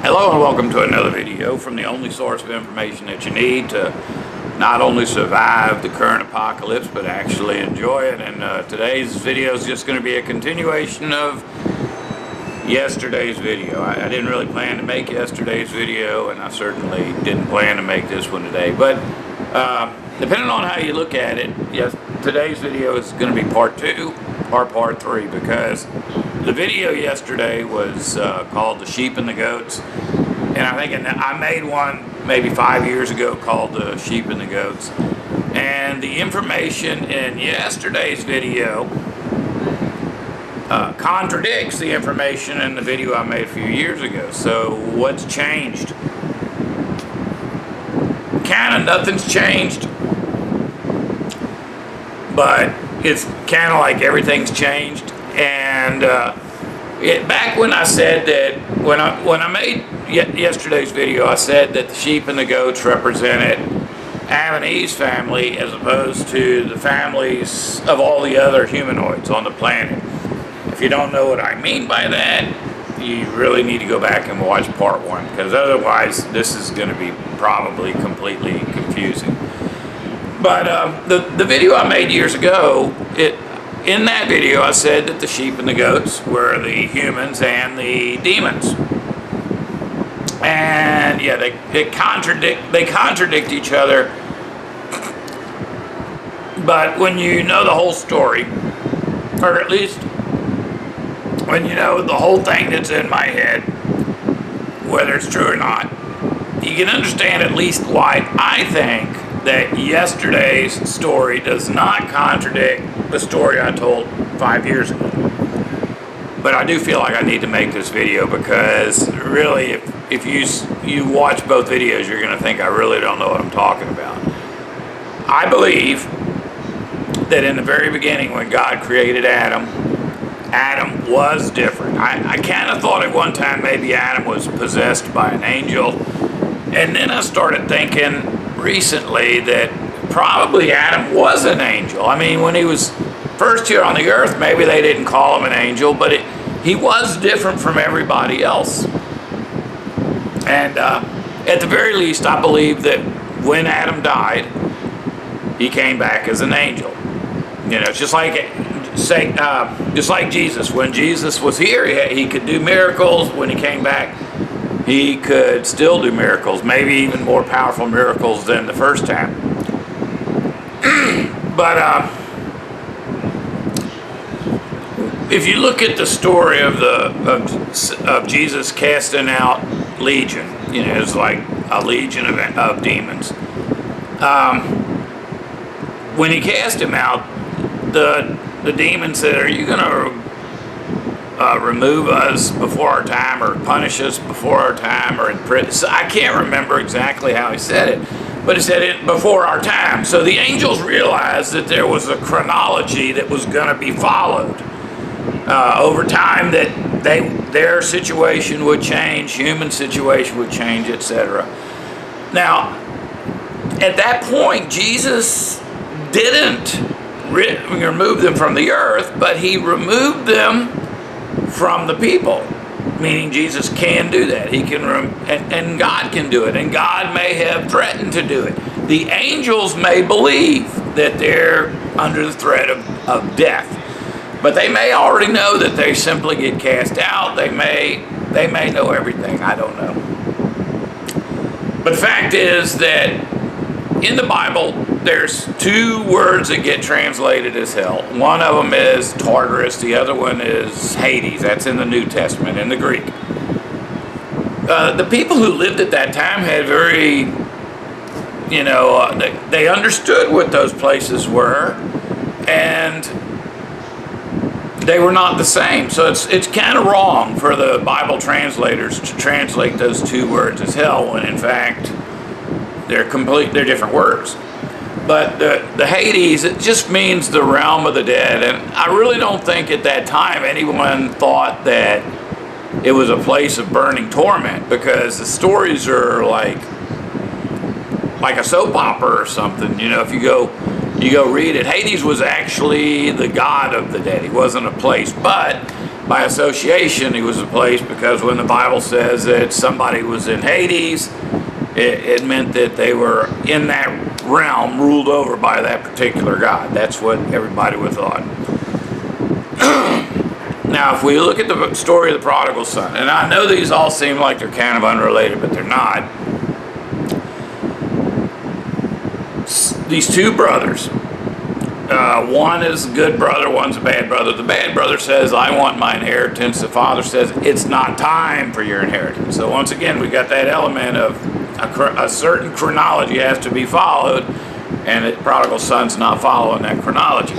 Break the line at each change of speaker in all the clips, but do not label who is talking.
Hello and welcome to another video from the only source of information that you need to not only survive the current apocalypse but actually enjoy it. And today's video is just going to be a continuation of yesterday's video. I didn't really plan to make yesterday's video, and I certainly didn't plan to make this one today, but depending on how you look at it, yes, today's video is going to be part 2 or part 3, because the video yesterday was called The Sheep and the Goats, and I made one maybe 5 years ago called The Sheep and the Goats, and the information in yesterday's video contradicts the information in the video I made a few years ago. So what's changed? Kind of nothing's changed, but it's kind of like everything's changed. And back when I said that, when I made yesterday's video, I said that the sheep and the goats represented Adam and Eve's family as opposed to the families of all the other humanoids on the planet. If you don't know what I mean by that, you really need to go back and watch part 1, because otherwise this is going to be probably completely confusing. But the video I made years ago, in that video I said that the sheep and the goats were the humans and the demons. And yeah, they contradict each other. But when you know the whole story, or at least when you know the whole thing that's in my head, whether it's true or not, you can understand at least why I think that yesterday's story does not contradict the story I told 5 years ago. But I do feel like I need to make this video, because really, if you watch both videos, you're going to think I really don't know what I'm talking about. I believe that in the very beginning, when God created Adam was different. I kind of thought at one time maybe Adam was possessed by an angel, and then I started thinking recently that probably Adam was an angel. I mean, when he was first here on the earth, maybe they didn't call him an angel, but he was different from everybody else. And at the very least, I believe that when Adam died, he came back as an angel. You know, just like Jesus. When Jesus was here, he could do miracles. When he came back, he could still do miracles, maybe even more powerful miracles than the first time. But if you look at the story of Jesus casting out legion, you know, it's like a legion of demons. When he cast him out, the demon said, "Are you going to remove us before our time, or punish us before our time, or in prison?" So I can't remember exactly how he said it, but he said it before our time. So the angels realized that there was a chronology that was going to be followed over time, that their situation would change, human situation would change, etc. Now, at that point, Jesus didn't remove them from the earth, but he removed them from the people, meaning Jesus can do that. He can, and God can do it, and God may have threatened to do it. The angels may believe that they're under the threat of death, but they may already know that they simply get cast out. They may know everything. I don't know. But the fact is that in the Bible, there's 2 words that get translated as hell. One of them is Tartarus, the other one is Hades. That's in the New Testament, in the Greek. The people who lived at that time had very, they understood what those places were, and they were not the same. So it's kind of wrong for the Bible translators to translate those 2 words as hell, when in fact they're different words. But the Hades, it just means the realm of the dead. And I really don't think at that time anyone thought that it was a place of burning torment, because the stories are like a soap opera or something. You know, if you go read it, Hades was actually the god of the dead. He wasn't a place. But by association, he was a place because when the Bible says that somebody was in Hades, it meant that they were in that realm ruled over by that particular god. That's what everybody would have thought. Now, if we look at the story of the prodigal son, and I know these all seem like they're kind of unrelated, but they're not. These two brothers, one is a good brother, one's a bad brother. The bad brother says, I want my inheritance. The father says, it's not time for your inheritance. So once again, we got that element of a certain chronology has to be followed, and the prodigal son's not following that chronology.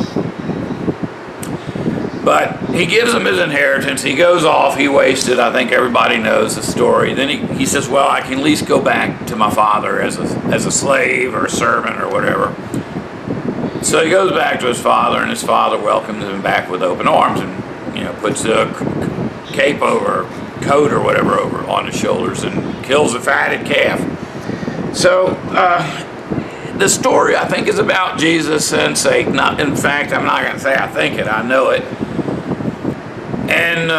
But he gives him his inheritance. He goes off. He wasted. I think everybody knows the story. Then he says, well, I can at least go back to my father as a slave or a servant or whatever. So he goes back to his father, and his father welcomes him back with open arms and, puts a cape over, coat or whatever over on his shoulders and kills a fatted calf. So the story, I think, is about Jesus and Satan. In fact, I'm not going to say I think it. I know it. And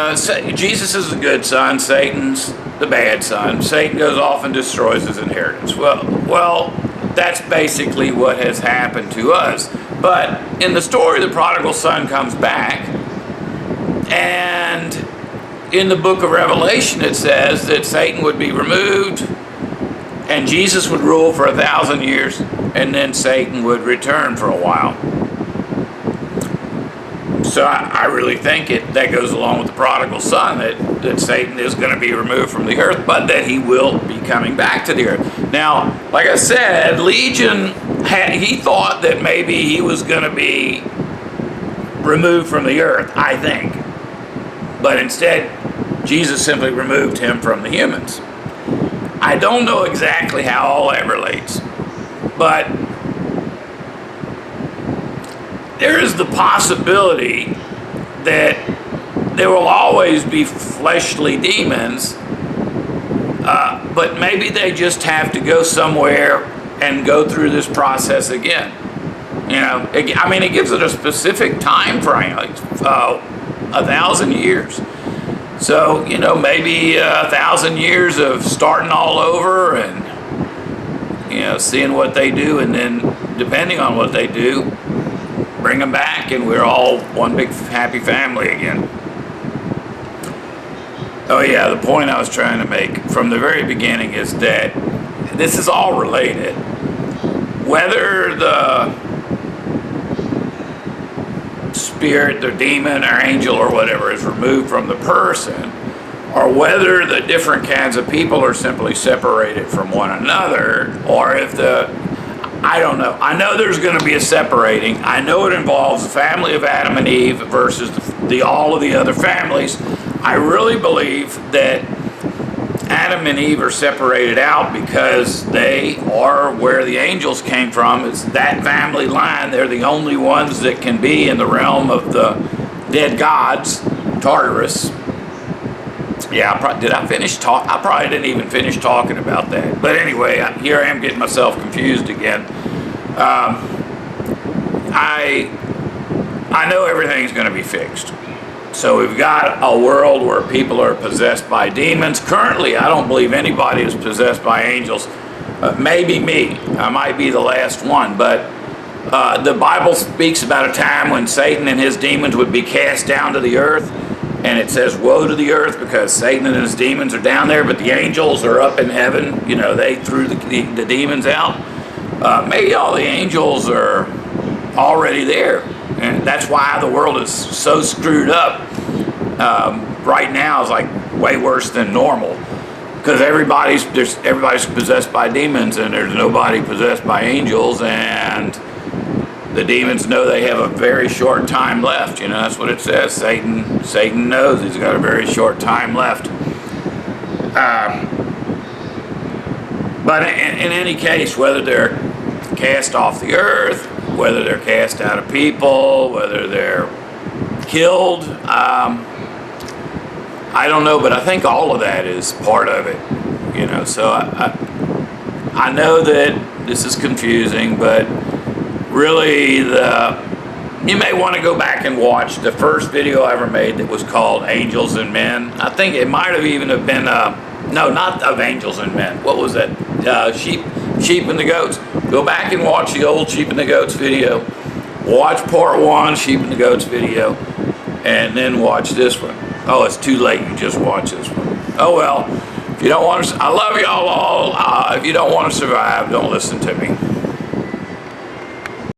Jesus is the good son. Satan's the bad son. Satan goes off and destroys his inheritance. Well, that's basically what has happened to us. But in the story, the prodigal son comes back, and in the book of Revelation, it says that Satan would be removed, and Jesus would rule for 1,000 years, and then Satan would return for a while. So I really think that goes along with the prodigal son, that Satan is going to be removed from the earth, but that he will be coming back to the earth. Now, like I said, Legion, he thought that maybe he was going to be removed from the earth, I think. But instead, Jesus simply removed him from the humans. I don't know exactly how all that relates, but there is the possibility that there will always be fleshly demons, but maybe they just have to go somewhere and go through this process again. It gives it a specific time frame, like 1,000 years. So, maybe 1,000 years of starting all over and, seeing what they do, and then depending on what they do, bring them back, and we're all one big happy family again. Oh yeah, the point I was trying to make from the very beginning is that this is all related. Whether the spirit, the demon, or angel, or whatever is removed from the person, or whether the different kinds of people are simply separated from one another, or if I don't know. I know there's going to be a separating. I know it involves the family of Adam and Eve versus all of the other families. I really believe that Adam and Eve are separated out because they are where the angels came from. It's that family line. They're the only ones that can be in the realm of the dead gods, Tartarus. Yeah, I finish talk? I probably didn't even finish talking about that. But anyway, here I am getting myself confused again. I know everything's going to be fixed. So we've got a world where people are possessed by demons. Currently, I don't believe anybody is possessed by angels. Maybe me. I might be the last one. But the Bible speaks about a time when Satan and his demons would be cast down to the earth. And it says, woe to the earth, because Satan and his demons are down there, but the angels are up in heaven. They threw the demons out. Maybe all the angels are already there. And that's why the world is so screwed up. Right now is like way worse than normal. Because everybody's possessed by demons, and there's nobody possessed by angels, and the demons know they have a very short time left. That's what it says. Satan knows he's got a very short time left. But in any case, whether they're cast off the earth, whether they're cast out of people, whether they're killed, I don't know, but I think all of that is part of it. So I know that this is confusing, but really the You may want to go back and watch the first video I ever made that was called Angels and Men. I think it might have even have been, no, not of Angels and Men. What was that? Sheep and the Goats. Go back and watch the old Sheep and the Goats video. Watch part 1, Sheep and the Goats video, and then watch this one. Oh, it's too late. You just watch this one. Oh well. If you don't want to, I love y'all all. If you don't want to survive, don't listen to me.